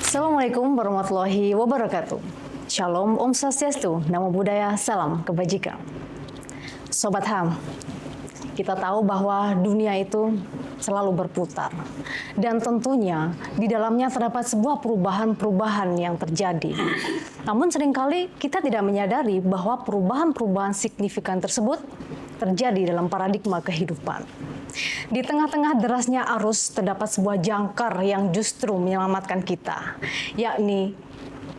Assalamualaikum warahmatullahi wabarakatuh. Shalom, Om Swastiastu, Namo Buddhaya, Salam Kebajikan. Sobat HAM, kita tahu bahwa dunia itu selalu berputar. Dan tentunya di dalamnya terdapat sebuah perubahan-perubahan yang terjadi. Namun seringkali kita tidak menyadari bahwa perubahan-perubahan signifikan tersebut terjadi dalam paradigma kehidupan. Di tengah-tengah derasnya arus terdapat sebuah jangkar yang justru menyelamatkan kita, yakni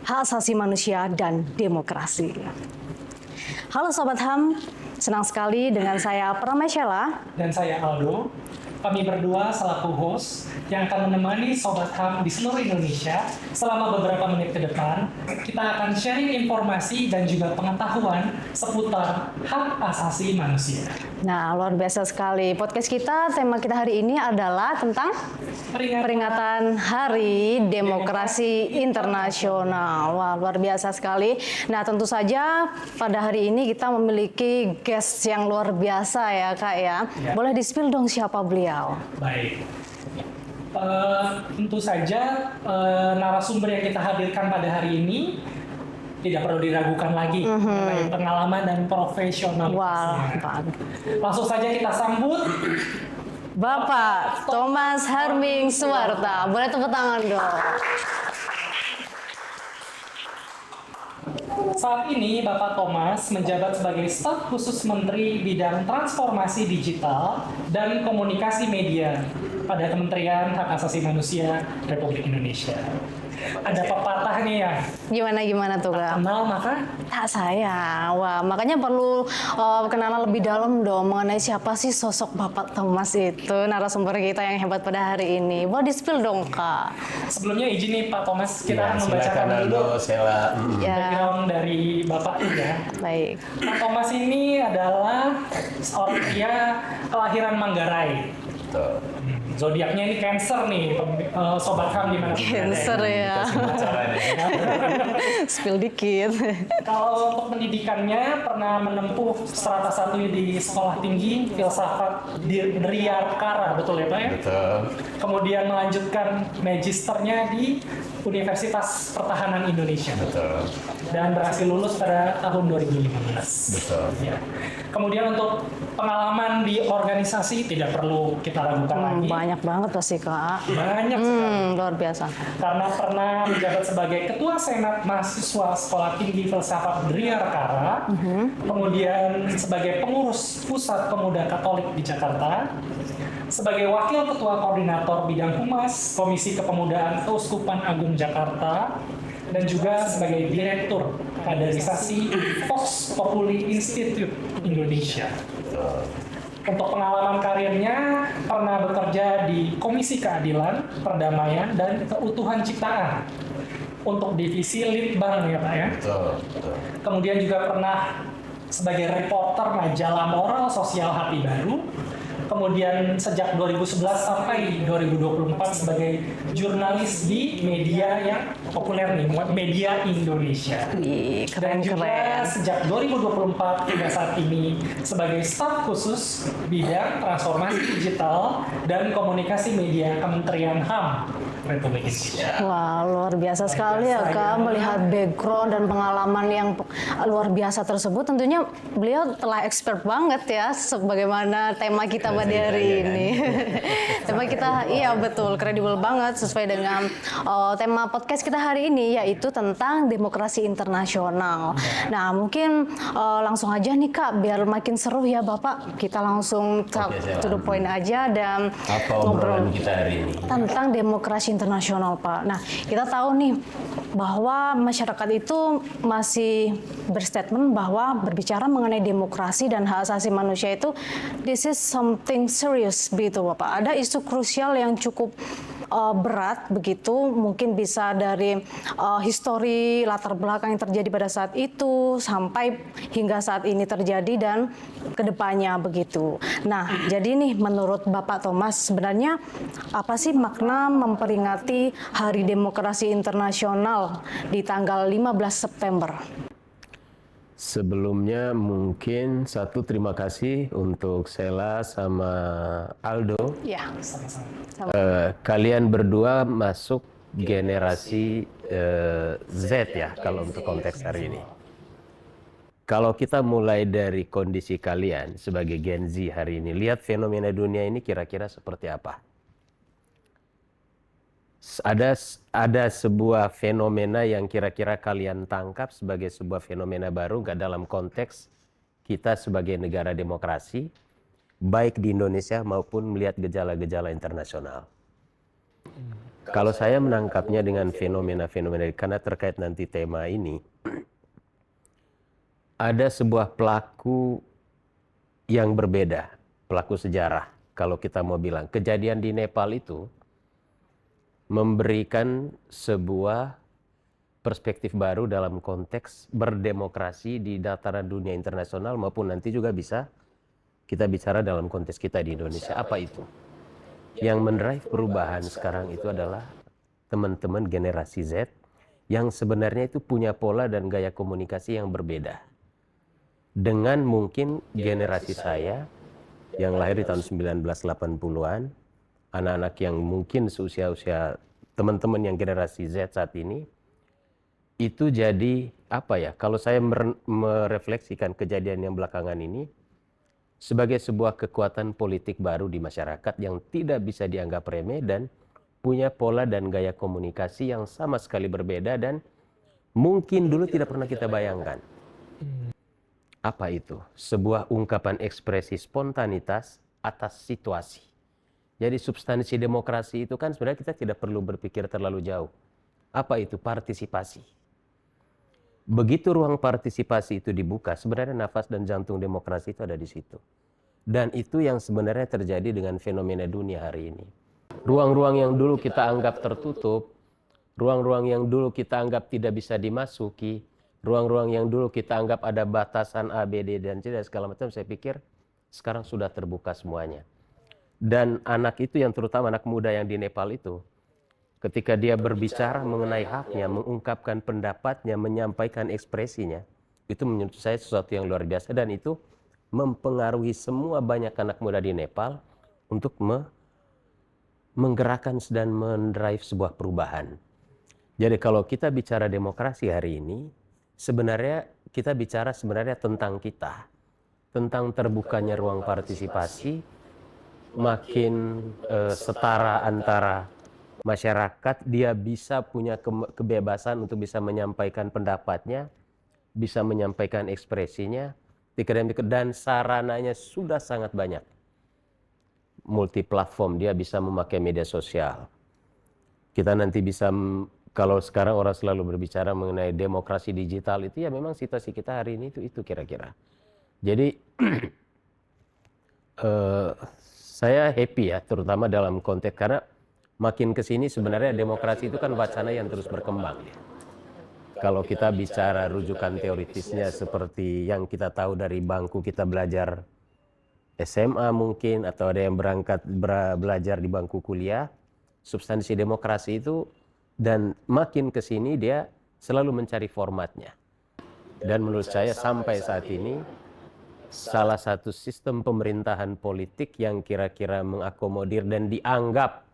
hak asasi manusia dan demokrasi. Halo Sobat HAM, senang sekali dengan saya Pramay Sheila dan saya Aldo. Kami berdua selaku host yang akan menemani Sobat HAM di seluruh Indonesia selama beberapa menit ke depan. Kita akan sharing informasi dan juga pengetahuan seputar hak asasi manusia. Nah, luar biasa sekali. Podcast kita, tema kita hari ini adalah tentang peringatan Hari Demokrasi Internasional. Wah, luar biasa sekali. Nah, tentu saja pada hari ini kita memiliki guest yang luar biasa ya, Kak ya. Boleh di-spill dong siapa beliau? Baik. Tentu saja narasumber yang kita hadirkan pada hari ini tidak perlu diragukan lagi mengenai pengalaman dan profesionalitasnya. Langsung saja kita sambut Bapak Thomas Harming Suwarta. Boleh tepuk tangan dong. Saat ini Bapak Thomas menjabat sebagai staf khusus Menteri Bidang Transformasi Digital dan Komunikasi Media pada Kementerian Hak Asasi Manusia Republik Indonesia. Ada pepatahnya ya. Gimana tuh Kak? Kenal maka tak sayang. Wah, makanya perlu kenalan lebih dalam dong mengenai siapa sih sosok Bapak Thomas itu, narasumber kita yang hebat pada hari ini. Boleh di-spill dong Kak. Sebelumnya izin nih Pak Thomas, kita akan membacakan dulu background dari Bapak ya. Baik. Pak Thomas ini adalah seorang pria kelahiran Manggarai. Zodiaknya ini Cancer nih, Sobat HAM gimana? Cancer ya. Spill dikit. Kalau untuk pendidikannya pernah menempuh strata 1 di Sekolah Tinggi Filsafat di Driarkara, betul ya Pak ya? Betul. Kemudian melanjutkan magisternya di Universitas Pertahanan Indonesia. Betul. Dan berhasil lulus pada tahun 2015. Betul. Ya. Kemudian untuk pengalaman di organisasi tidak perlu kita ragukan lagi. Banyak banget pasti Kak. Banyak sekali. Luar biasa. Karena pernah menjabat sebagai Ketua Senat Mahasiswa Sekolah Tinggi Filsafat Driarkara, kemudian sebagai pengurus Pusat Pemuda Katolik di Jakarta, sebagai Wakil Ketua Koordinator Bidang Humas Komisi Kepemudaan Keuskupan Agung Jakarta, dan juga sebagai Direktur Kaderisasi Vox Populi Institute Indonesia. Untuk pengalaman karirnya, pernah bekerja di Komisi Keadilan, Perdamaian, dan Keutuhan Ciptaan untuk divisi Litbang ya Pak ya. Betul. Kemudian juga pernah sebagai reporter majalah Moral Sosial Hati Baru. Kemudian sejak 2011 sampai 2024 sebagai jurnalis di media yang populer nih, Media Indonesia. Dan juga sejak 2024 hingga saat ini sebagai staf khusus bidang transformasi digital dan komunikasi media Kementerian HAM Republik Indonesia. Wah, luar biasa sekali ya Kak, melihat background dan pengalaman yang luar biasa tersebut. Tentunya beliau telah expert banget ya, sebagaimana tema kita pada hari ini. Tema kita, iya betul, kredibel banget sesuai dengan tema podcast kita hari ini, yaitu tentang demokrasi internasional. Nah, mungkin langsung aja nih Kak, biar makin seru ya Bapak, kita langsung to the point aja dan ngobrol kita hari ini tentang demokrasi internasional Pak. Nah, kita tahu nih bahwa masyarakat itu masih berstatement bahwa berbicara mengenai demokrasi dan hak asasi manusia itu this is something serious gitu Bapak. Ada isu krusial yang cukup berat begitu, mungkin bisa dari histori latar belakang yang terjadi pada saat itu sampai hingga saat ini terjadi dan kedepannya begitu. Nah, jadi nih menurut Bapak Thomas, sebenarnya apa sih makna memperingati Hari Demokrasi Internasional di tanggal 15 September? Sebelumnya mungkin terima kasih untuk Sela sama Aldo. Ya, Kalian berdua masuk generasi Z ya kalau untuk konteks hari ini. Kalau kita mulai dari kondisi kalian sebagai Gen Z hari ini, lihat fenomena dunia ini kira-kira seperti apa. Ada sebuah fenomena yang kira-kira kalian tangkap sebagai sebuah fenomena baru nggak dalam konteks kita sebagai negara demokrasi, baik di Indonesia maupun melihat gejala-gejala internasional. Kalau saya menangkapnya dengan fenomena-fenomena, karena terkait nanti tema ini, ada sebuah pelaku yang berbeda, pelaku sejarah. Kalau kita mau bilang, kejadian di Nepal itu memberikan sebuah perspektif baru dalam konteks berdemokrasi di dataran dunia internasional maupun nanti juga bisa kita bicara dalam konteks kita di Indonesia. Apa itu? Yang mendrive perubahan sekarang itu adalah teman-teman generasi Z yang sebenarnya itu punya pola dan gaya komunikasi yang berbeda. Dengan mungkin generasi saya yang lahir di tahun 1980-an, anak-anak yang mungkin seusia-usia teman-teman yang generasi Z saat ini, itu jadi apa ya, kalau saya merefleksikan kejadian yang belakangan ini sebagai sebuah kekuatan politik baru di masyarakat yang tidak bisa dianggap remeh dan punya pola dan gaya komunikasi yang sama sekali berbeda dan mungkin dulu tidak pernah kita bayangkan. Apa itu? Sebuah ungkapan ekspresi spontanitas atas situasi. Jadi substansi demokrasi itu kan sebenarnya kita tidak perlu berpikir terlalu jauh. Apa itu? Partisipasi. Begitu ruang partisipasi itu dibuka, sebenarnya nafas dan jantung demokrasi itu ada di situ. Dan itu yang sebenarnya terjadi dengan fenomena dunia hari ini. Ruang-ruang yang dulu kita anggap tertutup, ruang-ruang yang dulu kita anggap tidak bisa dimasuki, ruang-ruang yang dulu kita anggap ada batasan A, B, D, dan C, dan segala macam, saya pikir sekarang sudah terbuka semuanya. Dan anak itu yang terutama anak muda yang di Nepal itu, ketika dia berbicara mengenai haknya, mengungkapkan pendapatnya, menyampaikan ekspresinya, itu menurut saya sesuatu yang luar biasa dan itu mempengaruhi semua banyak anak muda di Nepal untuk menggerakkan dan mendrive sebuah perubahan. Jadi kalau kita bicara demokrasi hari ini, sebenarnya kita bicara sebenarnya tentang kita, tentang terbukanya ruang partisipasi, makin setara antara masyarakat, dia bisa punya kebebasan untuk bisa menyampaikan pendapatnya, bisa menyampaikan ekspresinya, dan sarananya sudah sangat banyak. Multi platform, dia bisa memakai media sosial. Kita nanti bisa, kalau sekarang orang selalu berbicara mengenai demokrasi digital, itu ya memang situasi kita hari ini itu kira-kira. Jadi saya happy ya, terutama dalam konteks karena makin kesini sebenarnya demokrasi itu kan wacana yang terus berkembang. Kalau kita bicara rujukan teoritisnya seperti yang kita tahu dari bangku kita belajar SMA mungkin, atau ada yang berangkat belajar di bangku kuliah, substansi demokrasi itu, dan makin kesini dia selalu mencari formatnya. Dan menurut saya sampai saat ini, salah satu sistem pemerintahan politik yang kira-kira mengakomodir dan dianggap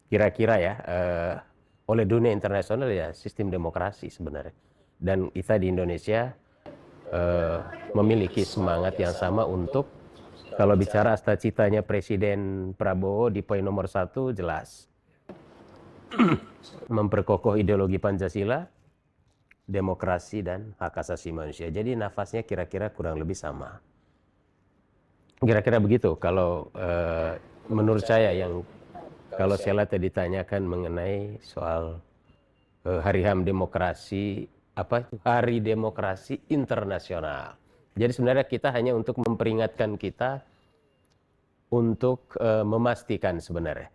kira-kira ya oleh dunia internasional ya sistem demokrasi sebenarnya. Dan kita di Indonesia memiliki semangat yang sama untuk, kalau bicara cita-citanya Presiden Prabowo di poin nomor 1 jelas. Memperkokoh ideologi Pancasila, demokrasi dan hak asasi manusia. Jadi nafasnya kira-kira kurang lebih sama. Kira-kira begitu kalau menurut saya, yang kalau Sela tadi ditanyakan mengenai soal Hari HAM demokrasi, apa itu Hari Demokrasi Internasional. Jadi sebenarnya kita hanya untuk memperingatkan kita untuk memastikan sebenarnya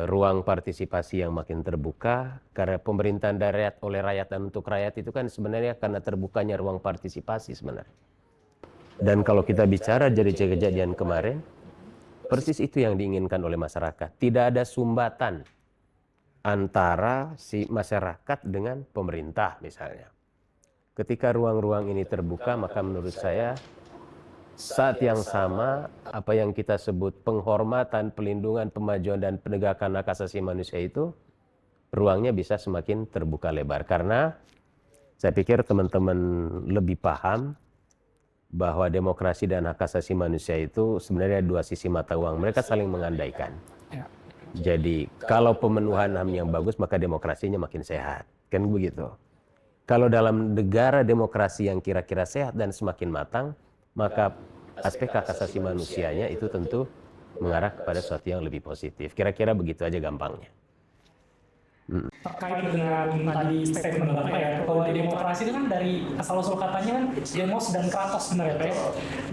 ruang partisipasi yang makin terbuka, karena pemerintahan dari rakyat oleh rakyat dan untuk rakyat itu kan sebenarnya karena terbukanya ruang partisipasi sebenarnya. Dan kalau kita bicara dari kejadian kemarin, persis itu yang diinginkan oleh masyarakat. Tidak ada sumbatan antara si masyarakat dengan pemerintah misalnya. Ketika ruang-ruang ini terbuka, maka menurut saya saat yang sama apa yang kita sebut penghormatan, pelindungan, pemajuan dan penegakan hak asasi manusia itu ruangnya bisa semakin terbuka lebar. Karena saya pikir teman-teman lebih paham bahwa demokrasi dan hak asasi manusia itu sebenarnya dua sisi mata uang. Mereka saling mengandaikan. Ya. Jadi kalau pemenuhan HAM yang bagus, maka demokrasinya makin sehat. Kan begitu. Kalau dalam negara demokrasi yang kira-kira sehat dan semakin matang, maka aspek hak asasi manusianya itu tentu mengarah kepada sesuatu yang lebih positif. Kira-kira begitu aja gampangnya. Terkait dengan tadi statement Bapak ya, bahwa demokrasi itu kan dari asal-usul katanya kan demos dan kratos sebenarnya Pak ya.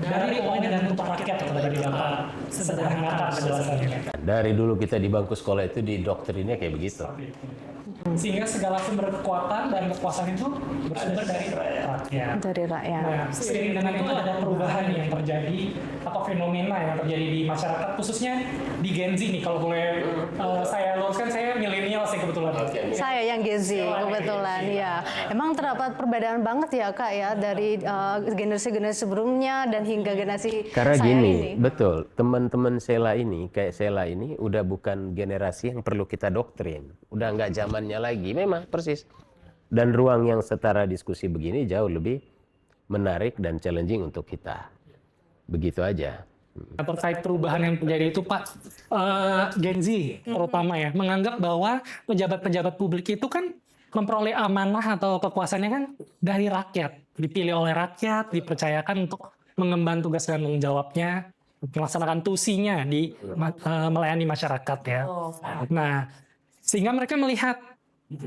Dari oleh dan untuk rakyat kalau tadi Bapak sederhanakan penjelasannya. Dari dulu kita di bangku sekolah itu didoktrinnya kayak begitu. Sehingga segala sumber kekuatan dan kekuasaan itu bersumber dari rakyat. Dari rakyat. Nah, seiring dengan itu ada perubahan yang terjadi atau fenomena yang terjadi di masyarakat, khususnya di Gen Z nih. Kalau boleh saya luruskan, saya milenial sih kebetulan. Saya yang Gen Z kebetulan ya. Emang terdapat perbedaan banget ya Kak ya dari generasi-generasi sebelumnya dan hingga generasi Karena saya gini, ini. betul, teman-teman Sela ini, kayak Sela ini udah bukan generasi yang perlu kita doktrin. Udah nggak zamannya lagi, memang persis. Dan ruang yang setara diskusi begini jauh lebih menarik dan challenging untuk kita. Begitu aja. Terkait perubahan yang terjadi itu Pak, Gen Z terutama ya, menganggap bahwa pejabat-pejabat publik itu kan memperoleh amanah atau kekuasaannya kan dari rakyat, dipilih oleh rakyat, dipercayakan untuk mengemban tugas dan tanggung jawabnya, melaksanakan tusinya di melayani masyarakat ya. Nah, sehingga mereka melihat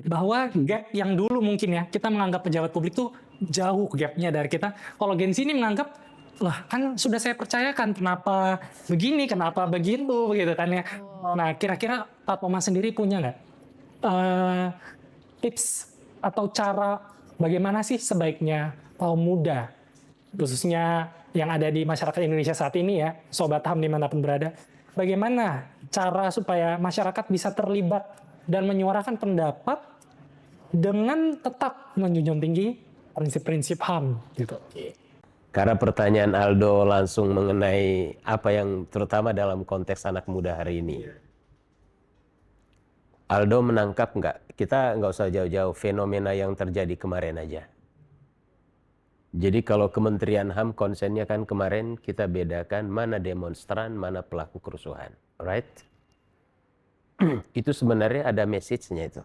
bahwa gap yang dulu mungkin ya, kita menganggap pejabat publik itu jauh gapnya dari kita. Kalau Gen Z ini menganggap, lah kan sudah saya percayakan, kenapa begini, kenapa begitu, begitu kan ya. Nah, kira-kira Pak Thomas sendiri punya nggak tips atau cara bagaimana sih sebaiknya kaum muda, khususnya yang ada di masyarakat Indonesia saat ini ya, Sobat HAM dimanapun berada, bagaimana cara supaya masyarakat bisa terlibat dan menyuarakan pendapat dengan tetap menjunjung tinggi prinsip-prinsip HAM gitu. Karena pertanyaan Aldo langsung mengenai apa yang terutama dalam konteks anak muda hari ini. Aldo menangkap nggak? Kita nggak usah jauh-jauh fenomena yang terjadi kemarin aja. Jadi kalau Kementerian HAM konsennya kan kemarin kita bedakan mana demonstran, mana pelaku kerusuhan. Right? Itu sebenarnya ada message-nya itu.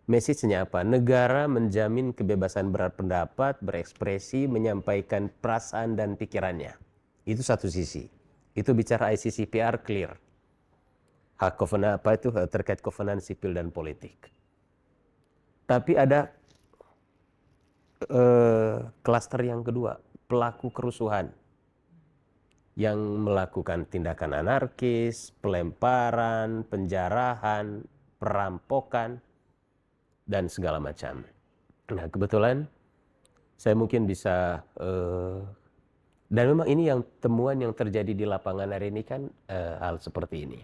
Message-nya apa? Negara menjamin kebebasan berpendapat, berekspresi, menyampaikan perasaan dan pikirannya. Itu satu sisi. Itu bicara ICCPR clear. Hak kovenan apa itu terkait kovenan sipil dan politik. Tapi ada klaster yang kedua, pelaku kerusuhan yang melakukan tindakan anarkis, pelemparan, penjarahan, perampokan, dan segala macam. Nah, kebetulan saya mungkin bisa, dan memang ini yang temuan yang terjadi di lapangan hari ini kan hal seperti ini.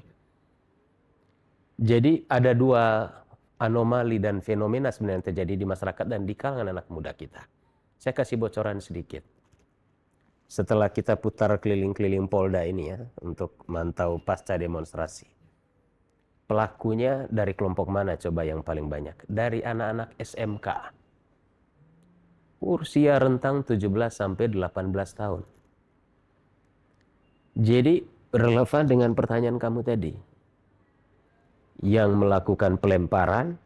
Jadi ada dua anomali dan fenomena sebenarnya yang terjadi di masyarakat dan di kalangan anak muda kita. Saya kasih bocoran sedikit. Setelah kita putar keliling-keliling Polda ini ya, untuk mantau pasca demonstrasi. Pelakunya dari kelompok mana coba yang paling banyak? Dari anak-anak SMK. Usia rentang 17 sampai 18 tahun. Jadi relevan dengan pertanyaan kamu tadi. Yang melakukan pelemparan,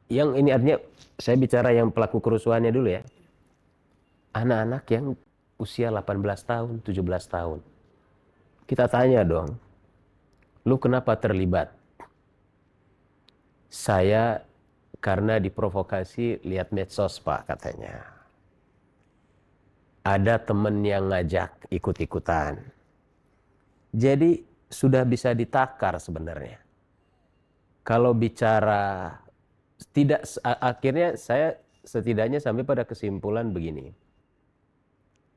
yang ini artinya saya bicara yang pelaku kerusuhannya dulu ya. Anak-anak yang usia 18 tahun, 17 tahun. Kita tanya dong, lu kenapa terlibat? Saya karena diprovokasi lihat medsos Pak katanya. Ada temen yang ngajak ikut-ikutan. Jadi sudah bisa ditakar sebenarnya. Kalau bicara tidak, akhirnya saya setidaknya sampai pada kesimpulan begini.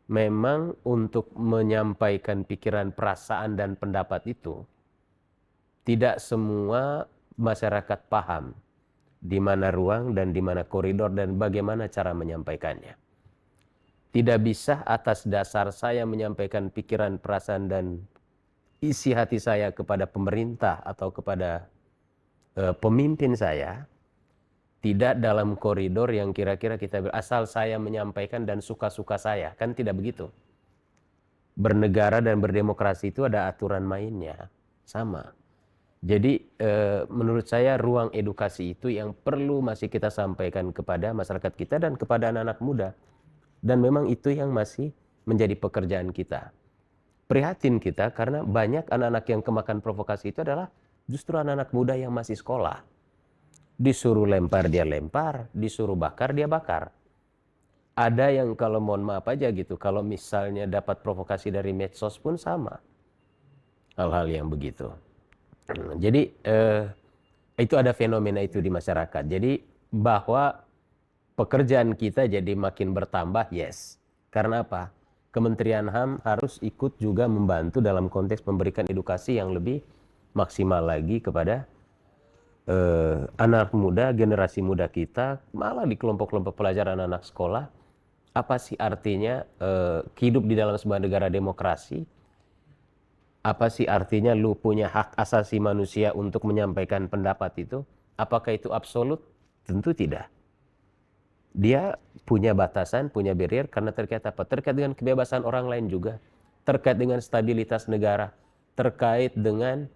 Memang untuk menyampaikan pikiran, perasaan, dan pendapat itu, tidak semua masyarakat paham di mana ruang dan di mana koridor dan bagaimana cara menyampaikannya. Tidak bisa atas dasar saya menyampaikan pikiran, perasaan, dan isi hati saya kepada pemerintah atau kepada pemimpin saya, tidak dalam koridor yang kira-kira kita asal saya menyampaikan dan suka-suka saya. Kan tidak begitu. Bernegara dan berdemokrasi itu ada aturan mainnya. Sama. Jadi menurut saya ruang edukasi itu yang perlu masih kita sampaikan kepada masyarakat kita dan kepada anak-anak muda. Dan memang itu yang masih menjadi pekerjaan kita. Prihatin kita karena banyak anak-anak yang kemakan provokasi itu adalah justru anak-anak muda yang masih sekolah. Disuruh lempar dia lempar, disuruh bakar dia bakar. Ada yang kalau mohon maaf aja gitu, kalau misalnya dapat provokasi dari medsos pun sama. Hal-hal yang begitu. Jadi itu ada fenomena itu di masyarakat. Jadi bahwa pekerjaan kita jadi makin bertambah, yes. Karena apa? Kementerian HAM harus ikut juga membantu dalam konteks memberikan edukasi yang lebih maksimal lagi kepada anak muda, generasi muda kita, malah di kelompok-kelompok pelajar anak-anak sekolah. Apa sih artinya hidup di dalam sebuah negara demokrasi? Apa sih artinya lu punya hak asasi manusia untuk menyampaikan pendapat itu? Apakah itu absolut? Tentu tidak. Dia punya batasan, punya barrier karena terkait apa? Terkait dengan kebebasan orang lain juga. Terkait dengan stabilitas negara. Terkait dengan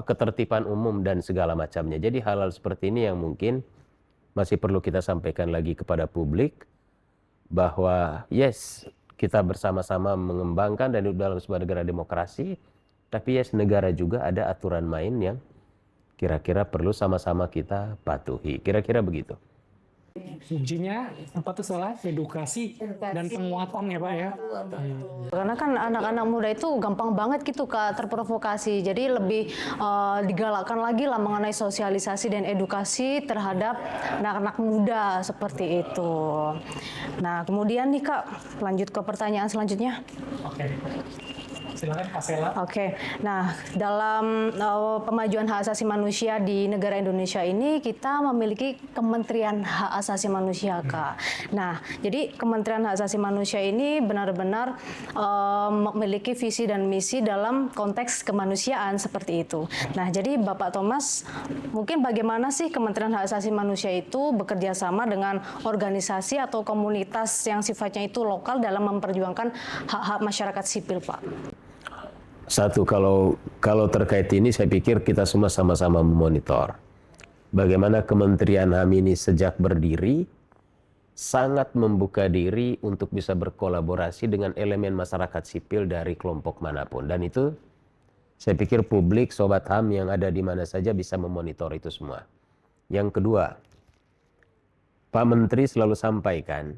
ketertiban umum dan segala macamnya. Jadi hal-hal seperti ini yang mungkin masih perlu kita sampaikan lagi kepada publik. Bahwa yes, kita bersama-sama mengembangkan dan hidup dalam sebuah negara demokrasi, tapi yes, negara juga ada aturan main yang kira-kira perlu sama-sama kita patuhi. Kira-kira begitu. Kuncinya apa tuh salah? Edukasi dan penguatan ya Pak ya. Karena kan anak-anak muda itu gampang banget gitu Kak terprovokasi. Jadi lebih digalakkan lagi lah mengenai sosialisasi dan edukasi terhadap anak-anak muda seperti itu. Nah, kemudian nih Kak, lanjut ke pertanyaan selanjutnya. Oke. Silakan Kak Sela. Oke, nah dalam pemajuan hak asasi manusia di negara Indonesia ini kita memiliki Kementerian Hak Asasi Manusia, Kak. Nah, jadi Kementerian Hak Asasi Manusia ini benar-benar memiliki visi dan misi dalam konteks kemanusiaan seperti itu. Nah, jadi Bapak Thomas, mungkin bagaimana sih Kementerian Hak Asasi Manusia itu bekerja sama dengan organisasi atau komunitas yang sifatnya itu lokal dalam memperjuangkan hak-hak masyarakat sipil, Pak? Satu, kalau terkait ini saya pikir kita semua sama-sama memonitor bagaimana Kementerian HAM ini sejak berdiri sangat membuka diri untuk bisa berkolaborasi dengan elemen masyarakat sipil dari kelompok manapun. Dan itu saya pikir publik, Sobat HAM yang ada di mana saja bisa memonitor itu semua. Yang kedua, Pak Menteri selalu sampaikan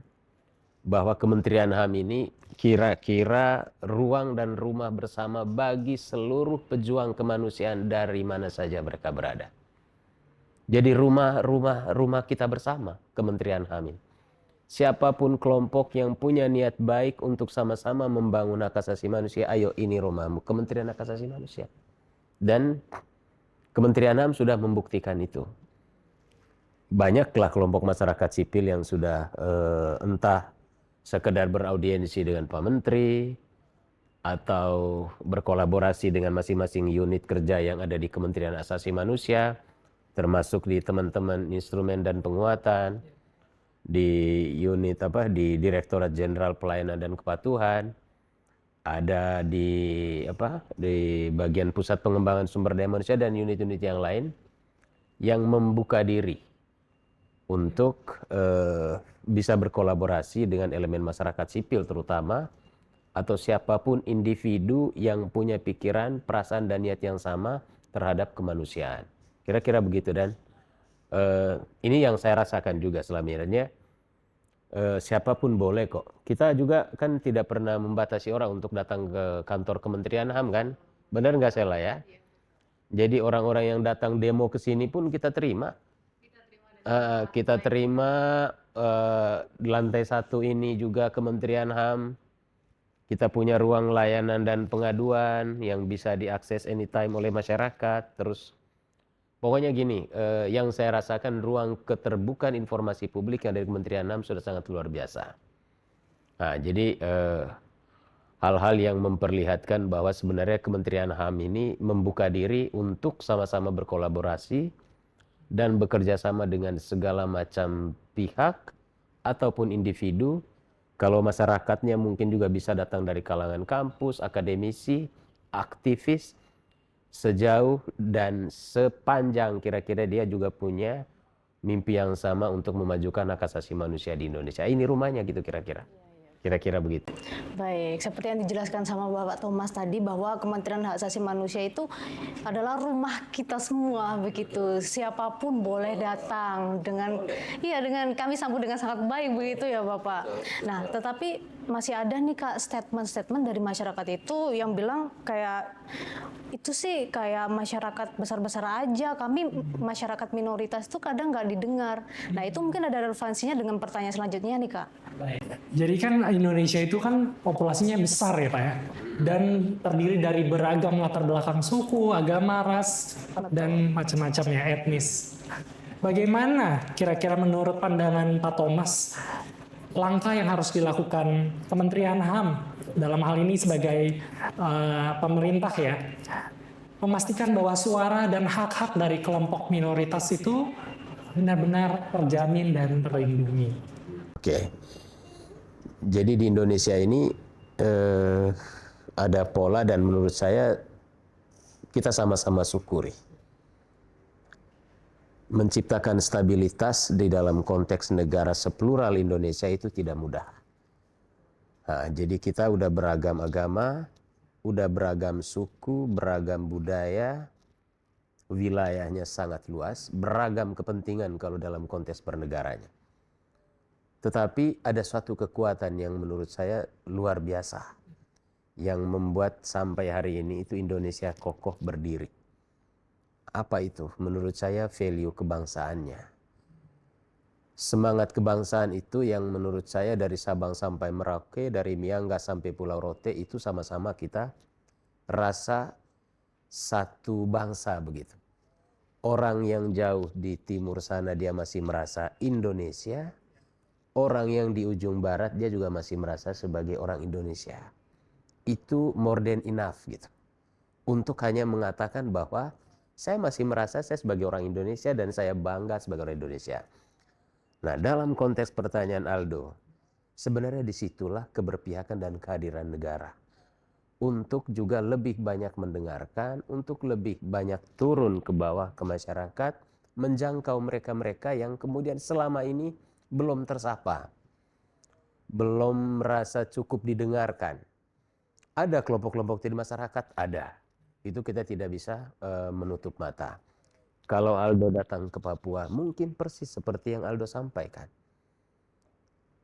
bahwa Kementerian HAM ini kira-kira ruang dan rumah bersama bagi seluruh pejuang kemanusiaan dari mana saja mereka berada. Jadi rumah kita bersama, Kementerian HAM ini. Siapapun kelompok yang punya niat baik untuk sama-sama membangun hak asasi manusia, ayo ini rumahmu, Kementerian Hak Asasi Manusia. Dan Kementerian HAM sudah membuktikan itu. Banyaklah kelompok masyarakat sipil yang sudah entah sekedar beraudiensi dengan Pak Menteri atau berkolaborasi dengan masing-masing unit kerja yang ada di Kementerian Hak Asasi Manusia, termasuk di teman-teman instrumen dan penguatan, di unit di Direktorat Jenderal Pelayanan dan Kepatuhan, ada di bagian Pusat Pengembangan Sumber Daya Manusia dan unit-unit yang lain yang membuka diri untuk bisa berkolaborasi dengan elemen masyarakat sipil terutama, atau siapapun individu yang punya pikiran, perasaan, dan niat yang sama terhadap kemanusiaan. Kira-kira begitu. Dan ini yang saya rasakan juga selama ini. siapapun boleh kok. Kita juga kan tidak pernah membatasi orang untuk datang ke kantor Kementerian HAM kan? Benar nggak salah ya? Jadi orang-orang yang datang demo ke sini pun kita terima. Kita terima di lantai 1 ini juga Kementerian HAM. Kita punya ruang layanan dan pengaduan yang bisa diakses anytime oleh masyarakat. Terus pokoknya gini, yang saya rasakan ruang keterbukaan informasi publik yang dari Kementerian HAM sudah sangat luar biasa. Nah, jadi hal-hal yang memperlihatkan bahwa sebenarnya Kementerian HAM ini membuka diri untuk sama-sama berkolaborasi dan bekerja sama dengan segala macam pihak ataupun individu. Kalau masyarakatnya mungkin juga bisa datang dari kalangan kampus, akademisi, aktivis, sejauh dan sepanjang kira-kira dia juga punya mimpi yang sama untuk memajukan hak asasi manusia di Indonesia. Ini rumahnya gitu kira-kira. Kira-kira begitu. Baik, seperti yang dijelaskan sama Bapak Thomas tadi bahwa Kementerian Hak Asasi Manusia itu adalah rumah kita semua begitu. Siapapun boleh datang dengan kami sambut dengan sangat baik begitu ya Bapak. Nah, tetapi masih ada nih Kak statement-statement dari masyarakat itu yang bilang kayak itu sih kayak masyarakat besar-besar aja, kami masyarakat minoritas itu kadang nggak didengar. Nah, itu mungkin ada relevansinya dengan pertanyaan selanjutnya nih Kak. Baik. Jadi kan Indonesia itu kan populasinya besar ya Pak ya, dan terdiri dari beragam latar belakang suku, agama, ras, dan macam-macamnya etnis. Bagaimana kira-kira menurut pandangan Pak Thomas langkah yang harus dilakukan Kementerian HAM dalam hal ini sebagai pemerintah ya, memastikan bahwa suara dan hak-hak dari kelompok minoritas itu benar-benar terjamin dan terlindungi. Oke. Jadi di Indonesia ini ada pola dan menurut saya kita sama-sama syukuri. Menciptakan stabilitas di dalam konteks negara seplural Indonesia itu tidak mudah. Nah, jadi kita udah beragam agama, udah beragam suku, beragam budaya, wilayahnya sangat luas, beragam kepentingan kalau dalam konteks pernegaranya. Tetapi ada suatu kekuatan yang menurut saya luar biasa yang membuat sampai hari ini itu Indonesia kokoh berdiri. Apa itu? Menurut saya value kebangsaannya. Semangat kebangsaan itu yang menurut saya dari Sabang sampai Merauke, dari Miangas sampai Pulau Rote itu sama-sama kita rasa satu bangsa begitu. Orang yang jauh di timur sana dia masih merasa Indonesia. Orang yang di ujung barat dia juga masih merasa sebagai orang Indonesia. Itu more than enough gitu. Untuk hanya mengatakan bahwa saya masih merasa saya sebagai orang Indonesia dan saya bangga sebagai orang Indonesia. Nah, dalam konteks pertanyaan Aldo, sebenarnya disitulah keberpihakan dan kehadiran negara. Untuk juga lebih banyak mendengarkan, untuk lebih banyak turun ke bawah ke masyarakat, menjangkau mereka-mereka yang kemudian selama ini belum tersapa, belum merasa cukup didengarkan. Ada kelompok-kelompok di masyarakat, ada. Itu kita tidak bisa menutup mata. Kalau Aldo datang ke Papua, mungkin persis seperti yang Aldo sampaikan.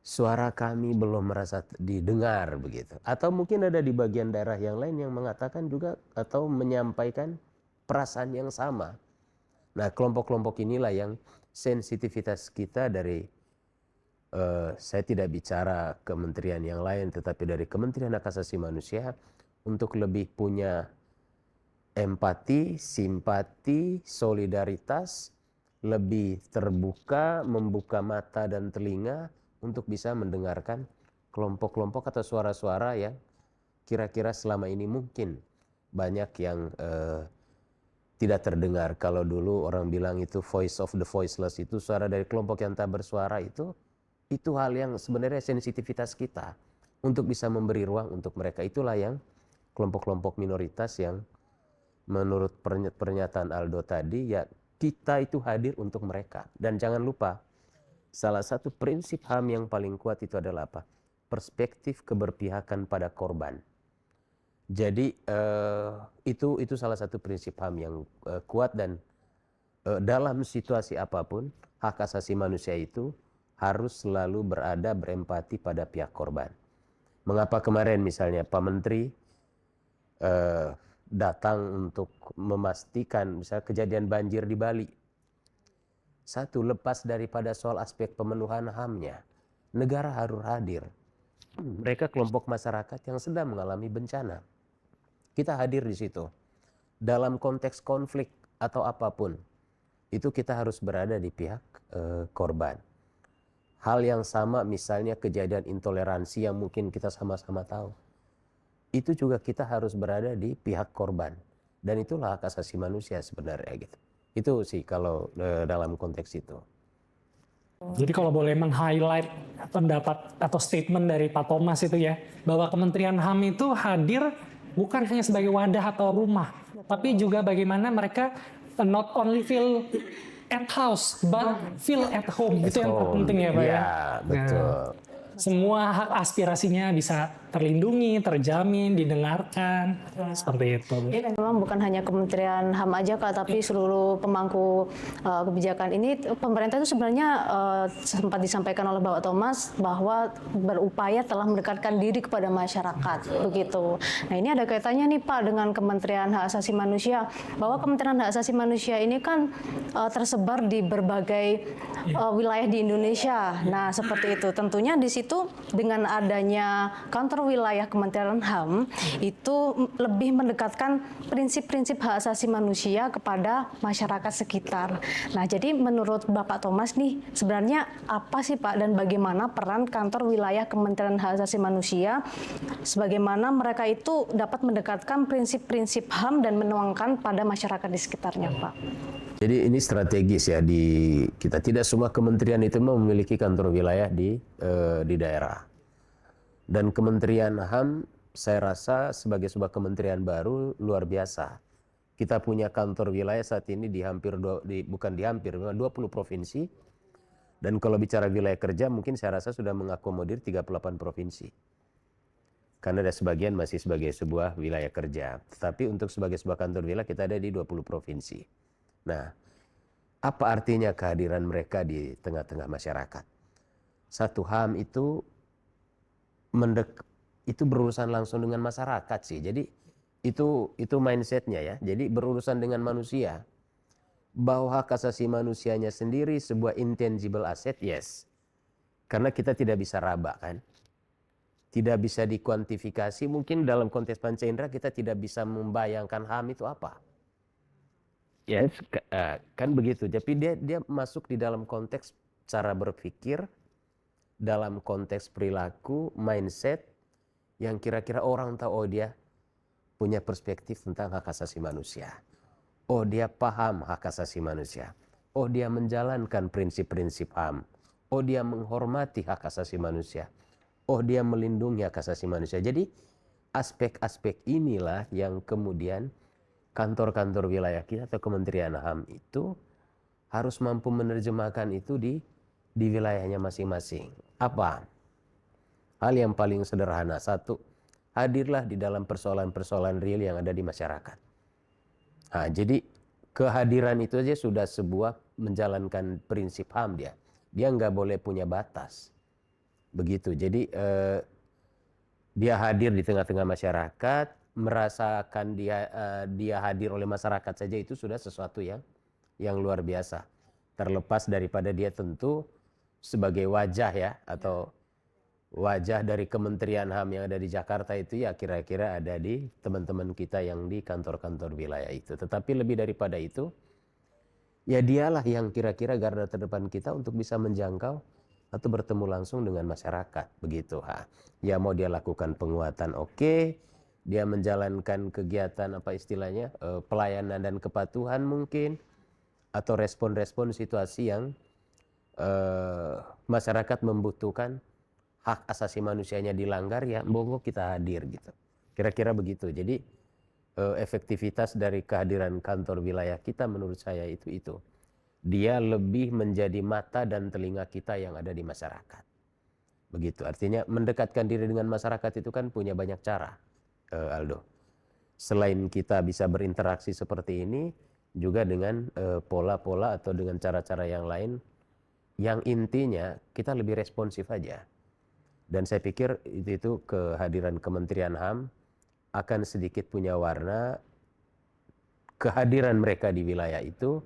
Suara kami belum merasa didengar begitu. Atau mungkin ada di bagian daerah yang lain yang mengatakan juga atau menyampaikan perasaan yang sama. Nah, kelompok-kelompok inilah yang sensitivitas kita dari saya tidak bicara kementerian yang lain, tetapi dari Kementerian Hak Asasi Manusia untuk lebih punya empati, simpati, solidaritas, lebih terbuka, membuka mata dan telinga untuk bisa mendengarkan kelompok-kelompok atau suara-suara yang kira-kira selama ini mungkin banyak yang tidak terdengar. Kalau dulu orang bilang itu voice of the voiceless, itu suara dari kelompok yang tak bersuara, itu hal yang sebenarnya sensitivitas kita untuk bisa memberi ruang untuk mereka. Itulah yang kelompok-kelompok minoritas yang menurut pernyataan Aldo tadi, ya kita itu hadir untuk mereka. Dan jangan lupa, salah satu prinsip HAM yang paling kuat itu adalah apa? Perspektif keberpihakan pada korban. Jadi itu salah satu prinsip HAM yang kuat dan dalam situasi apapun, hak asasi manusia itu harus selalu berempati pada pihak korban. Mengapa kemarin misalnya Pak Menteri datang untuk memastikan misalnya kejadian banjir di Bali. Satu, lepas daripada soal aspek pemenuhan HAM-nya, negara harus hadir. Mereka kelompok masyarakat yang sedang mengalami bencana. Kita hadir di situ. Dalam konteks konflik atau apapun, itu kita harus berada di pihak korban. Hal yang sama misalnya kejadian intoleransi yang mungkin kita sama-sama tahu. Itu juga kita harus berada di pihak korban. Dan itulah hak asasi manusia sebenarnya gitu. Itu sih kalau dalam konteks itu. Jadi kalau boleh meng-highlight pendapat atau statement dari Pak Thomas itu ya, bahwa Kementerian HAM itu hadir bukan hanya sebagai wadah atau rumah, tapi juga bagaimana mereka not only feel at house, but feel at home. Itu yang penting ya Pak ya? Iya, betul. Semua hak aspirasinya bisa terlindungi, terjamin, didengarkan, seperti itu. Ini memang bukan hanya Kementerian HAM aja Kak, tapi seluruh pemangku kebijakan ini pemerintah itu sebenarnya sempat disampaikan oleh Bapak Thomas bahwa berupaya telah mendekatkan diri kepada masyarakat begitu. Nah ini ada kaitannya nih Pak dengan Kementerian Hak Asasi Manusia, bahwa Kementerian Hak Asasi Manusia ini kan tersebar di berbagai wilayah di Indonesia. Nah seperti itu, tentunya di situ dengan adanya kantor wilayah Kementerian HAM itu lebih mendekatkan prinsip-prinsip hak asasi manusia kepada masyarakat sekitar. Nah, jadi menurut Bapak Thomas nih, sebenarnya apa sih Pak dan bagaimana peran kantor wilayah Kementerian Hak Asasi Manusia sebagaimana mereka itu dapat mendekatkan prinsip-prinsip HAM dan menuangkan pada masyarakat di sekitarnya, Pak? Jadi ini strategis ya di kita. Tidak semua kementerian itu memiliki kantor wilayah di daerah. Dan Kementerian HAM saya rasa sebagai sebuah kementerian baru luar biasa. Kita punya kantor wilayah saat ini di hampir 20 provinsi. Dan kalau bicara wilayah kerja mungkin saya rasa sudah mengakomodir 38 provinsi. Karena ada sebagian masih sebagai sebuah wilayah kerja. Tetapi untuk sebagai sebuah kantor wilayah kita ada di 20 provinsi. Nah, apa artinya kehadiran mereka di tengah-tengah masyarakat? Satu, HAM itu berurusan langsung dengan masyarakat sih. Jadi itu mindsetnya ya. Jadi berurusan dengan manusia. Bahwa hak asasi manusianya sendiri sebuah intangible asset, yes. Karena kita tidak bisa raba kan. Tidak bisa dikuantifikasi. Mungkin dalam konteks panca indera kita tidak bisa membayangkan HAM itu apa. Yes, kan begitu. Tapi dia masuk di dalam konteks cara berpikir, dalam konteks perilaku, mindset yang kira-kira orang tahu, oh dia punya perspektif tentang hak asasi manusia. Oh dia paham hak asasi manusia. Oh dia menjalankan prinsip-prinsip HAM. Oh dia menghormati hak asasi manusia. Oh dia melindungi hak asasi manusia. Jadi aspek-aspek inilah yang kemudian kantor-kantor wilayah kita atau Kementerian HAM itu harus mampu menerjemahkan itu di wilayahnya masing-masing. Apa? Hal yang paling sederhana. Satu, hadirlah di dalam persoalan-persoalan real yang ada di masyarakat. Nah, jadi kehadiran itu aja sudah sebuah menjalankan prinsip HAM dia. Dia nggak boleh punya batas. Begitu. Jadi dia hadir di tengah-tengah masyarakat, merasakan dia hadir oleh masyarakat saja itu sudah sesuatu yang luar biasa. Terlepas daripada dia tentu sebagai wajah ya atau wajah dari Kementerian HAM yang ada di Jakarta itu ya kira-kira ada di teman-teman kita yang di kantor-kantor wilayah itu. Tetapi lebih daripada itu ya dialah yang kira-kira garda terdepan kita untuk bisa menjangkau atau bertemu langsung dengan masyarakat begitu. Ya mau dia lakukan penguatan oke, dia menjalankan kegiatan apa istilahnya pelayanan dan kepatuhan mungkin, atau respon-respon situasi yang masyarakat membutuhkan hak asasi manusianya dilanggar, ya monggo kita hadir gitu. Kira-kira begitu. Jadi efektivitas dari kehadiran kantor wilayah kita menurut saya itu. Dia lebih menjadi mata dan telinga kita yang ada di masyarakat. Begitu. Artinya mendekatkan diri dengan masyarakat itu kan punya banyak cara, Aldo. Selain kita bisa berinteraksi seperti ini, juga dengan pola-pola atau dengan cara-cara yang lain Yang intinya kita lebih responsif aja. Dan saya pikir itu kehadiran Kementerian HAM akan sedikit punya warna. Kehadiran mereka di wilayah itu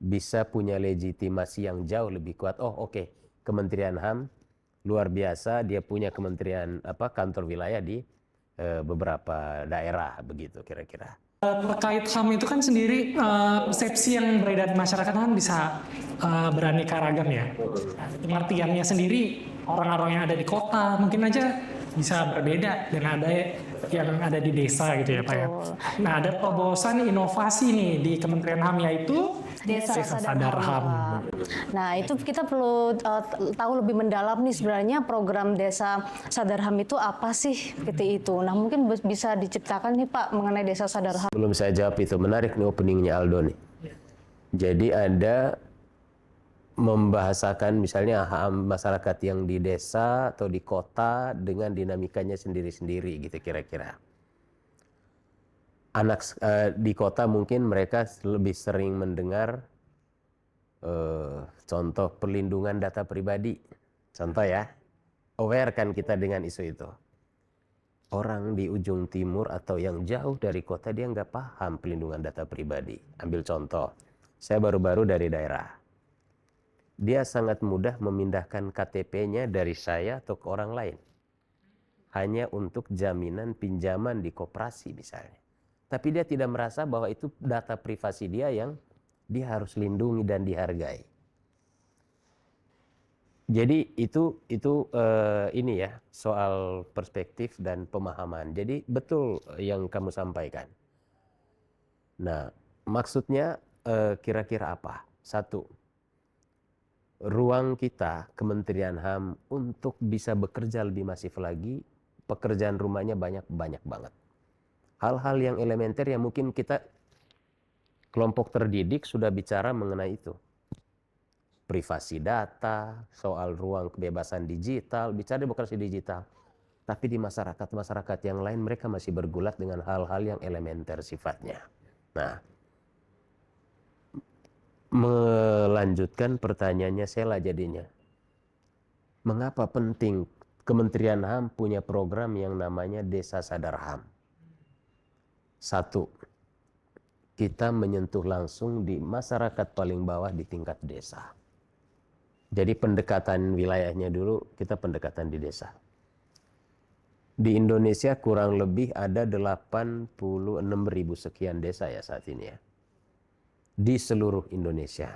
bisa punya legitimasi yang jauh lebih kuat. Oh oke, Kementerian HAM luar biasa, dia punya kementerian kantor wilayah di beberapa daerah begitu kira-kira. Terkait HAM itu kan sendiri persepsi yang beredar di masyarakat kan bisa beraneka ragam ya. Pengertiannya sendiri orang-orang yang ada di kota mungkin aja bisa berbeda dengan ada yang ada di desa gitu ya Pak ya. Nah ada terobosan inovasi nih di Kementerian HAM yaitu Desa Sadar HAM. Nah, itu kita perlu tahu lebih mendalam nih sebenarnya program Desa Sadar HAM itu apa sih seperti itu. Nah, mungkin bisa diciptakan nih Pak mengenai Desa Sadar HAM. Belum saya jawab itu, menarik nih openingnya Aldo nih. Jadi ada membahasakan misalnya HAM masyarakat yang di desa atau di kota dengan dinamikanya sendiri-sendiri gitu kira-kira. Anak di kota mungkin mereka lebih sering mendengar contoh perlindungan data pribadi. Contoh ya, aware kan kita dengan isu itu. Orang di ujung timur atau yang jauh dari kota dia nggak paham perlindungan data pribadi. Ambil contoh, saya baru-baru dari daerah. Dia sangat mudah memindahkan KTP-nya dari saya atau ke orang lain. Hanya untuk jaminan pinjaman di koperasi misalnya. Tapi dia tidak merasa bahwa itu data privasi dia yang dia harus lindungi dan dihargai. Jadi itu ini ya soal perspektif dan pemahaman. Jadi betul yang kamu sampaikan. Nah, maksudnya kira-kira apa? Satu, ruang kita Kementerian HAM untuk bisa bekerja lebih masif lagi, pekerjaan rumahnya banyak banget. Hal-hal yang elementer yang mungkin kita kelompok terdidik sudah bicara mengenai itu. Privasi data, soal ruang kebebasan digital, bicara demokrasi digital. Tapi di masyarakat yang lain mereka masih bergulat dengan hal-hal yang elementer sifatnya. Nah, melanjutkan pertanyaannya Sela jadinya. Mengapa penting Kementerian HAM punya program yang namanya Desa Sadar HAM? Satu, kita menyentuh langsung di masyarakat paling bawah di tingkat desa. Jadi pendekatan wilayahnya dulu, kita pendekatan di desa. Di Indonesia kurang lebih ada 86.000 sekian desa ya saat ini ya. Di seluruh Indonesia.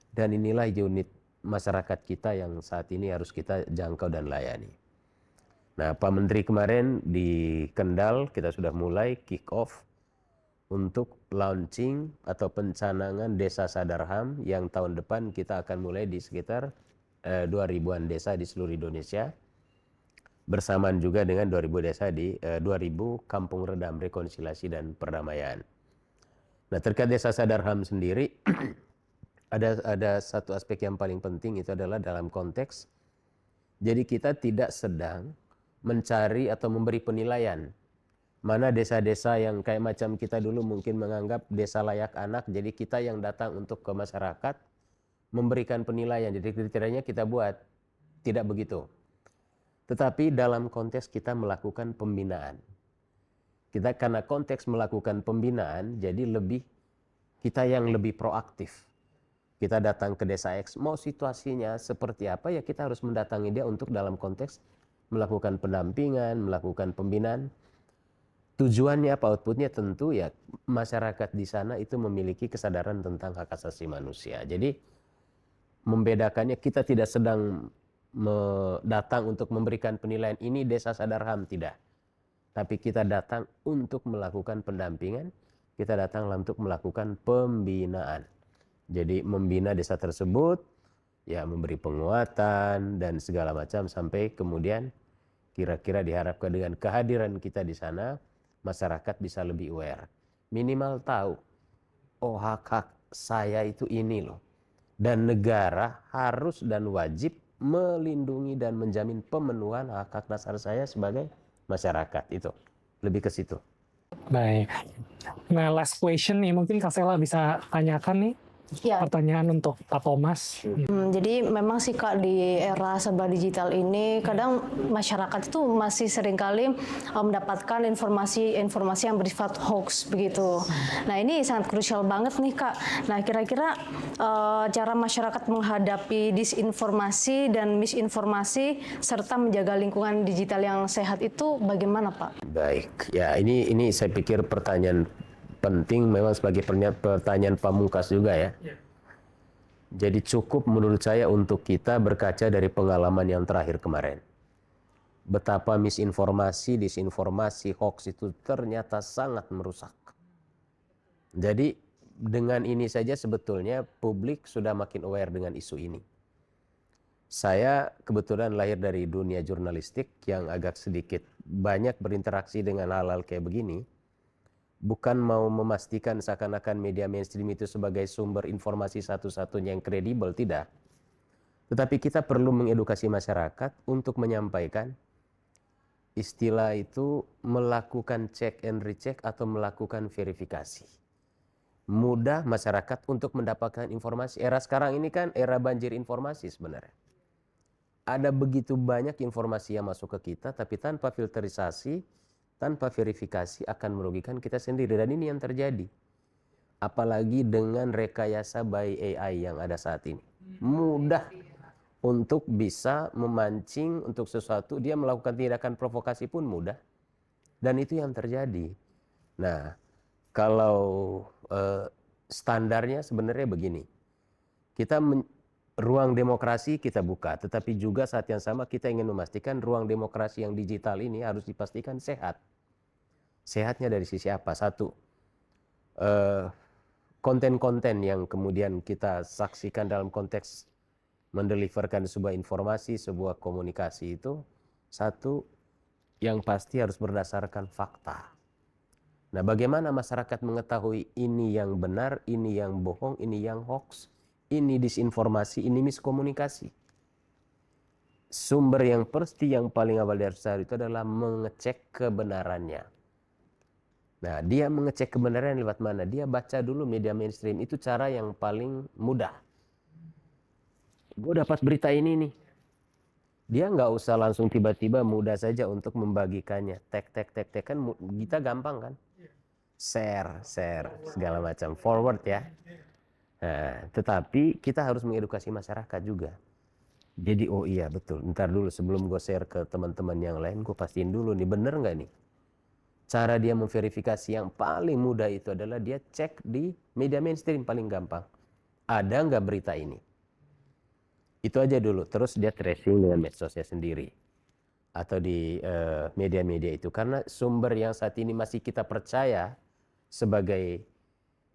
Dan inilah unit masyarakat kita yang saat ini harus kita jangkau dan layani. Nah, Pak Menteri kemarin di Kendal kita sudah mulai kick off untuk launching atau pencanangan Desa Sadar HAM yang tahun depan kita akan mulai di sekitar 2.000-an desa di seluruh Indonesia. Bersamaan juga dengan 2.000 desa di 2.000 kampung redam rekonsiliasi dan perdamaian. Nah, terkait Desa Sadar HAM sendiri ada satu aspek yang paling penting, itu adalah dalam konteks jadi kita tidak sedang mencari atau memberi penilaian mana desa-desa yang kayak macam kita dulu mungkin menganggap desa layak anak, jadi kita yang datang untuk ke masyarakat memberikan penilaian, jadi kriterianya kita buat. Tidak begitu. Tetapi dalam konteks kita melakukan pembinaan. Kita karena konteks melakukan pembinaan, jadi kita yang lebih proaktif. Kita datang ke desa X, mau situasinya seperti apa ya kita harus mendatangi dia untuk dalam konteks melakukan pendampingan, melakukan pembinaan. Tujuannya apa, outputnya tentu ya masyarakat di sana itu memiliki kesadaran tentang hak asasi manusia. Jadi membedakannya kita tidak sedang datang untuk memberikan penilaian ini Desa Sadar HAM, tidak. Tapi kita datang untuk melakukan pendampingan, kita datang untuk melakukan pembinaan. Jadi membina desa tersebut, ya memberi penguatan dan segala macam sampai kemudian kira-kira diharapkan dengan kehadiran kita di sana, masyarakat bisa lebih aware. Minimal tahu, oh hak-hak saya itu ini loh. Dan negara harus dan wajib melindungi dan menjamin pemenuhan hak-hak dasar saya sebagai masyarakat. Itu lebih ke situ. Baik. Nah, last question nih, mungkin Kak Sela bisa tanyakan nih. Ya, Pertanyaan untuk Pak Thomas. jadi memang sih Kak di era serba digital ini kadang masyarakat itu masih seringkali mendapatkan informasi-informasi yang bersifat hoax begitu. Nah ini sangat krusial banget nih Kak. Nah kira-kira cara masyarakat menghadapi disinformasi dan misinformasi serta menjaga lingkungan digital yang sehat itu bagaimana Pak? Baik, ya ini saya pikir pertanyaan penting memang sebagai pertanyaan pamungkas juga ya. Jadi cukup menurut saya untuk kita berkaca dari pengalaman yang terakhir kemarin. Betapa misinformasi, disinformasi, hoax itu ternyata sangat merusak. Jadi dengan ini saja sebetulnya publik sudah makin aware dengan isu ini. Saya kebetulan lahir dari dunia jurnalistik yang agak sedikit banyak berinteraksi dengan hal-hal kayak begini. Bukan mau memastikan seakan-akan media mainstream itu sebagai sumber informasi satu-satunya yang kredibel, tidak. Tetapi kita perlu mengedukasi masyarakat untuk menyampaikan istilah itu melakukan check and recheck atau melakukan verifikasi. Mudah masyarakat untuk mendapatkan informasi. Era sekarang ini kan era banjir informasi sebenarnya. Ada begitu banyak informasi yang masuk ke kita, tapi tanpa filterisasi, tanpa verifikasi akan merugikan kita sendiri. Dan ini yang terjadi. Apalagi dengan rekayasa by AI yang ada saat ini. Mudah untuk bisa memancing untuk sesuatu. Dia melakukan tindakan provokasi pun mudah. Dan itu yang terjadi. Nah, kalau standarnya sebenarnya begini. Kita ruang demokrasi kita buka. Tetapi juga saat yang sama kita ingin memastikan ruang demokrasi yang digital ini harus dipastikan sehat. Sehatnya dari sisi apa? Satu, konten-konten yang kemudian kita saksikan dalam konteks mendeliverkan sebuah informasi, sebuah komunikasi itu, satu, yang pasti harus berdasarkan fakta. Nah, bagaimana masyarakat mengetahui ini yang benar, ini yang bohong, ini yang hoax, ini disinformasi, ini miskomunikasi? Sumber yang pasti yang paling awal dari itu adalah mengecek kebenarannya. Nah, dia mengecek kebenaran lewat mana? Dia baca dulu media mainstream. Itu cara yang paling mudah. Gue dapat berita ini nih. Dia nggak usah langsung tiba-tiba, mudah saja untuk membagikannya. Tek, kan kita gampang kan? Share, segala macam. Forward ya. Nah, tetapi kita harus mengedukasi masyarakat juga. Jadi, oh iya betul. Ntar dulu sebelum gue share ke teman-teman yang lain, gue pastiin dulu nih, bener nggak nih? Cara dia memverifikasi yang paling mudah itu adalah dia cek di media mainstream paling gampang. Ada nggak berita ini? Itu aja dulu. Terus dia tracing dengan medsosnya sendiri. Atau di media-media itu. Karena sumber yang saat ini masih kita percaya sebagai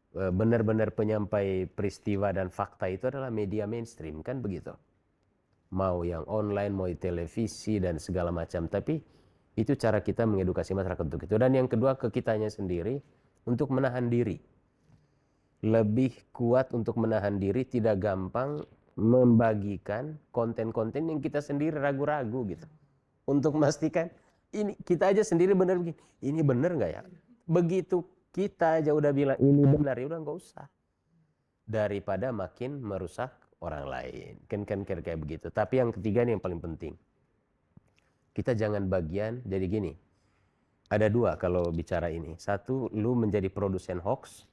benar-benar penyampai peristiwa dan fakta itu adalah media mainstream. Kan begitu. Mau yang online, mau di televisi dan segala macam. Tapi itu cara kita mengedukasi masyarakat untuk itu. Dan yang kedua, ke kitanya sendiri untuk menahan diri. Lebih kuat untuk menahan diri, tidak gampang membagikan konten-konten yang kita sendiri ragu-ragu gitu. Untuk memastikan, ini kita aja sendiri benar begini. Ini benar nggak ya? Begitu kita aja udah bilang ini benar, ya udah nggak usah. Daripada makin merusak orang lain. Kan kayak begitu. Tapi yang ketiga nih yang paling penting. Kita jangan bagian, jadi gini, ada dua kalau bicara ini. Satu, lu menjadi produsen hoax,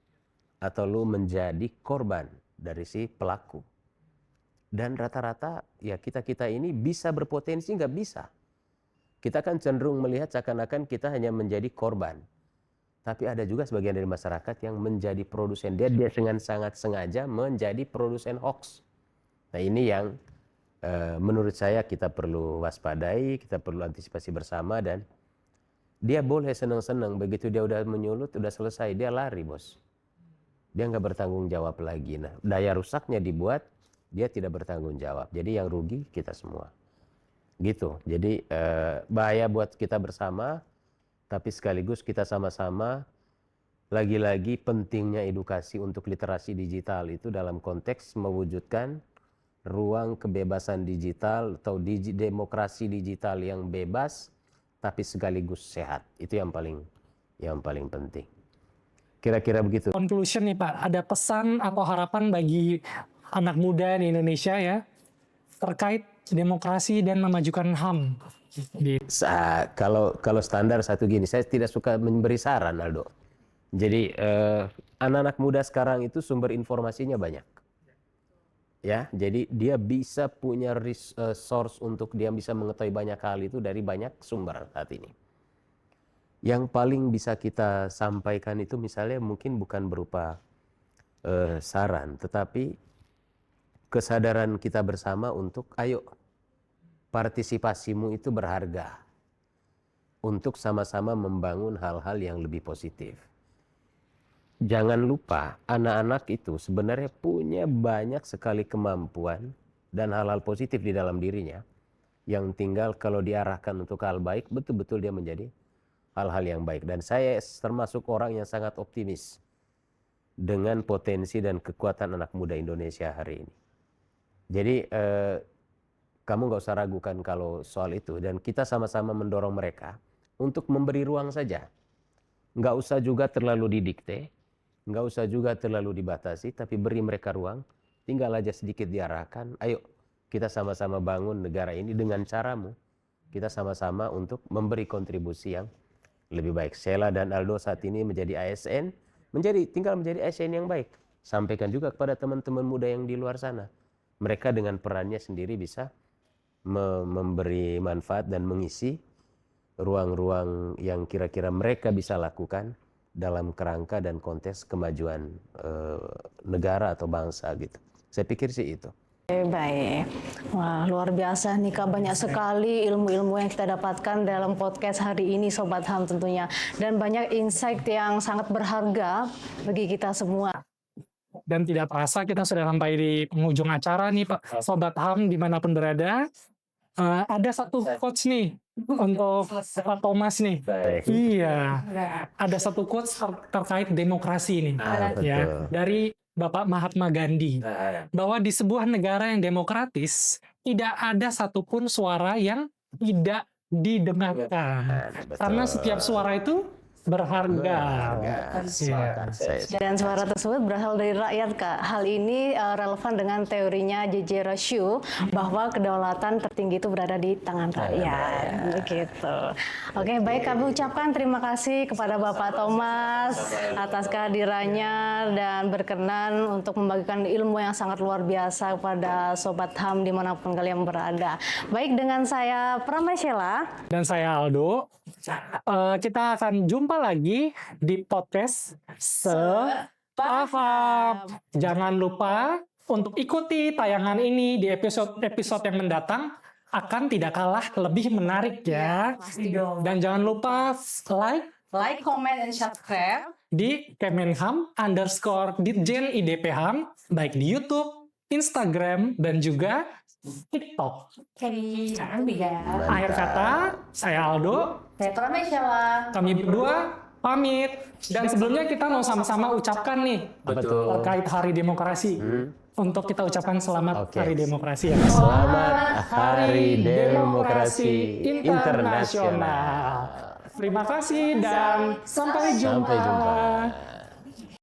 atau lu menjadi korban dari si pelaku. Dan rata-rata ya kita ini bisa berpotensi nggak bisa. Kita kan cenderung melihat seakan-akan kita hanya menjadi korban. Tapi ada juga sebagian dari masyarakat yang menjadi produsen. Dia dengan sangat sengaja menjadi produsen hoax. Nah ini yang menurut saya kita perlu waspadai, kita perlu antisipasi bersama. Dan dia boleh senang-senang, begitu dia udah menyulut, udah selesai, dia lari bos. Dia nggak bertanggung jawab lagi. Nah, daya rusaknya dibuat, dia tidak bertanggung jawab. Jadi yang rugi kita semua. Gitu. Jadi bahaya buat kita bersama, tapi sekaligus kita sama-sama lagi-lagi pentingnya edukasi untuk literasi digital itu dalam konteks mewujudkan ruang kebebasan digital atau demokrasi digital yang bebas tapi sekaligus sehat. Itu yang paling penting. Kira-kira begitu. Conclusion nih Pak, ada pesan atau harapan bagi anak muda di Indonesia ya terkait demokrasi dan memajukan HAM. Kalau standar satu gini, saya tidak suka memberi saran, Aldo. Jadi anak-anak muda sekarang itu sumber informasinya banyak. Ya, jadi dia bisa punya source untuk dia bisa mengetahui banyak hal itu dari banyak sumber saat ini. Yang paling bisa kita sampaikan itu misalnya mungkin bukan berupa saran, tetapi kesadaran kita bersama untuk ayo partisipasimu itu berharga untuk sama-sama membangun hal-hal yang lebih positif. Jangan lupa anak-anak itu sebenarnya punya banyak sekali kemampuan dan hal-hal positif di dalam dirinya yang tinggal kalau diarahkan untuk hal baik betul-betul dia menjadi hal-hal yang baik. Dan saya termasuk orang yang sangat optimis dengan potensi dan kekuatan anak muda Indonesia hari ini. Jadi kamu nggak usah ragukan kalau soal itu, dan kita sama-sama mendorong mereka untuk memberi ruang saja. Nggak usah juga terlalu didikte, nggak usah juga terlalu dibatasi, tapi beri mereka ruang, tinggal aja sedikit diarahkan, ayo kita sama-sama bangun negara ini dengan caramu. Kita sama-sama untuk memberi kontribusi yang lebih baik. Sheila dan Aldo saat ini menjadi ASN, tinggal menjadi ASN yang baik. Sampaikan juga kepada teman-teman muda yang di luar sana. Mereka dengan perannya sendiri bisa memberi manfaat dan mengisi ruang-ruang yang kira-kira mereka bisa lakukan dalam kerangka dan konteks kemajuan negara atau bangsa gitu. Saya pikir sih itu. Baik, wah luar biasa nih Kak, banyak sekali ilmu-ilmu yang kita dapatkan dalam podcast hari ini Sobat HAM tentunya, dan banyak insight yang sangat berharga bagi kita semua. Dan tidak terasa kita sudah sampai di penghujung acara nih Pak Sobat HAM dimanapun berada. Ada satu quotes nih untuk Pak Thomas nih. Baik. Iya, ada satu quotes terkait demokrasi nih, ya, dari Bapak Mahatma Gandhi, bahwa di sebuah negara yang demokratis tidak ada satupun suara yang tidak didengarkan, karena setiap suara itu berharga. Sepakat saya. Dan suara tersebut berasal dari rakyat Kak. Hal ini relevan dengan teorinya J.J. Rousseau bahwa kedaulatan tertinggi itu berada di tangan rakyat. Begitu. Oke, baik, kami ucapkan terima kasih kepada Bapak Thomas atas kehadirannya dan berkenan untuk membagikan ilmu yang sangat luar biasa kepada Sobat HAM dimanapun kalian berada. Baik, dengan saya Pramai Sheila Dan saya Aldo. Kita akan jumpa lagi di podcast Sepaham. Jangan lupa untuk ikuti tayangan ini di episode yang mendatang, akan tidak kalah lebih menarik ya. Dan jangan lupa like, comment, and subscribe di Kemenham_Ditjen IDPHAM, baik di YouTube, Instagram, dan juga TikTok. Akhir kata, saya Aldo. saya Pramai Sheila. Kami berdua pamit. Dan sebelumnya kita mau sama-sama ucapkan nih Betul. terkait Hari Demokrasi. Untuk kita ucapkan selamat Oke. Hari Demokrasi ya. Selamat Hari Demokrasi Internasional. Terima kasih dan sampai jumpa. Sampai jumpa.